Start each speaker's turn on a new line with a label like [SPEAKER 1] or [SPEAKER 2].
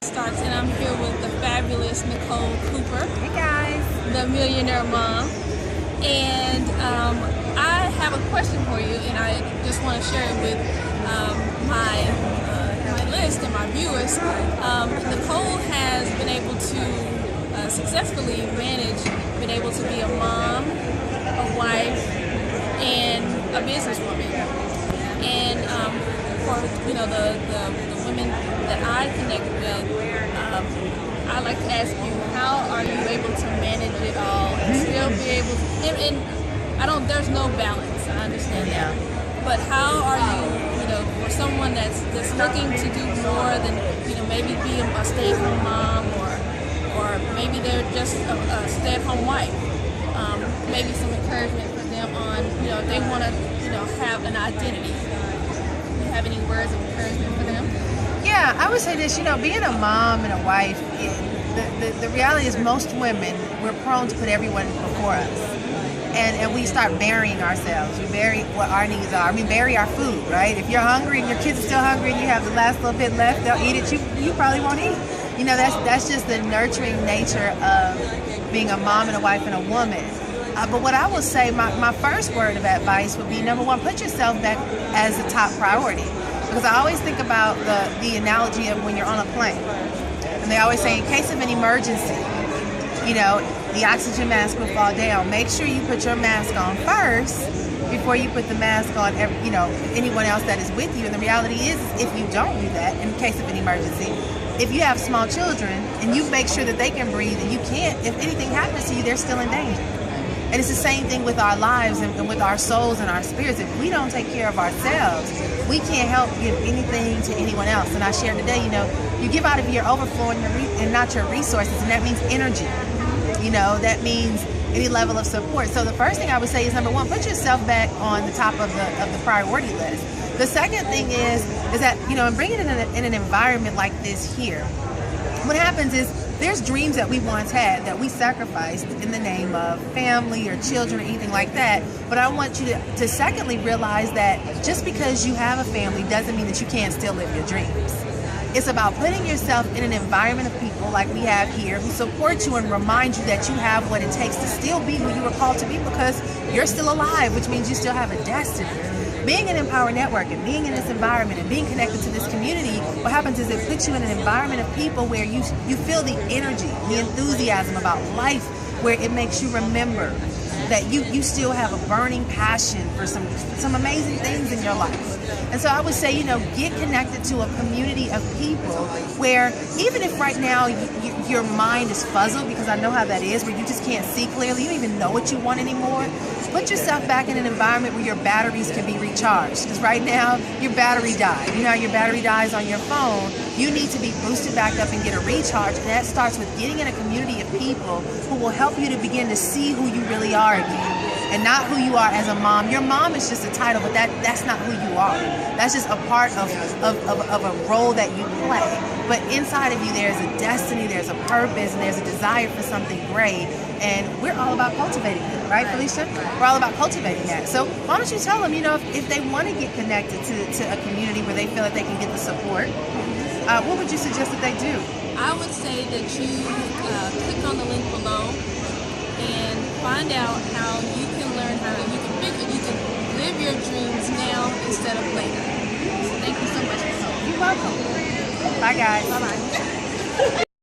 [SPEAKER 1] Starts, and I'm here with the fabulous Nicole Cooper.
[SPEAKER 2] Hey guys.
[SPEAKER 1] The Millionaire Mom. And I have a question for you, and I just want to share it with my list and my viewers. Nicole has been able to successfully been able to be a mom, a wife, and a businesswoman. And for the women that I connect with, I'd like to ask you, how are you able to manage it all and still be able to, and there's no balance, I understand that, but how are you, for someone that's looking to do more than, maybe be a stay-at-home mom, or maybe they're just a stay-at-home wife, maybe some encouragement for them on, if they want to, have an identity. Do you have any words of encouragement for them?
[SPEAKER 2] Yeah, I would say this, being a mom and a wife, the reality is most women, we're prone to put everyone before us. And we start burying ourselves. We bury what our needs are. We bury our food, right? If you're hungry and your kids are still hungry and you have the last little bit left, they'll eat it. You probably won't eat. That's just the nurturing nature of being a mom and a wife and a woman. But what I will say, my first word of advice would be, number one, put yourself back as the top priority. Because I always think about the analogy of when you're on a plane. And they always say, in case of an emergency, the oxygen mask will fall down. Make sure you put your mask on first before you put the mask on anyone else that is with you. And the reality is if you don't do that, in case of an emergency, if you have small children and you make sure that they can breathe and you can't, if anything happens to you, they're still in danger. And it's the same thing with our lives and with our souls and our spirits. If we don't take care of ourselves, we can't help give anything to anyone else. And I shared today, you give out of your overflow and not your resources, and that means energy. That means any level of support. So the first thing I would say is, number one, put yourself back on the top of the priority list. The second thing is that, and bringing it in an environment like this here, what happens is there's dreams that we once had that we sacrificed in the name of family or children or anything like that. But I want you to secondly realize that just because you have a family doesn't mean that you can't still live your dreams. It's about putting yourself in an environment of people like we have here who support you and remind you that you have what it takes to still be who you were called to be, because you're still alive, which means you still have a destiny. Being in Empower Network and being in this environment and being connected to this community, what happens is it puts you in an environment of people where you feel the energy, the enthusiasm about life, where it makes you remember that you still have a burning passion for some amazing things in your life. And so I would say, get connected to a community of people where, even if right now your mind is fuzzled, because I know how that is, where you just can't see clearly, you don't even know what you want anymore, put yourself back in an environment where your batteries can be recharged. Because right now, your battery died. You know how your battery dies on your phone? You need to be boosted back up and get a recharge. And that starts with getting in a community of people who will help you to begin to see who you really are again. And not who you are as a mom. Your mom is just a title, but that's not who you are. That's just a part of a role that you play. But inside of you, there's a destiny, there's a purpose, and there's a desire for something great. And we're all about cultivating it, right, Felicia? We're all about cultivating that. So why don't you tell them, if they want to get connected to a community where they feel that they can get the support, what would you suggest that they do?
[SPEAKER 1] I would say that you click on the link below and find out how you can learn how you can live your dreams now instead of later. So thank you so much.
[SPEAKER 2] You're welcome. Bye guys.
[SPEAKER 1] Bye-bye.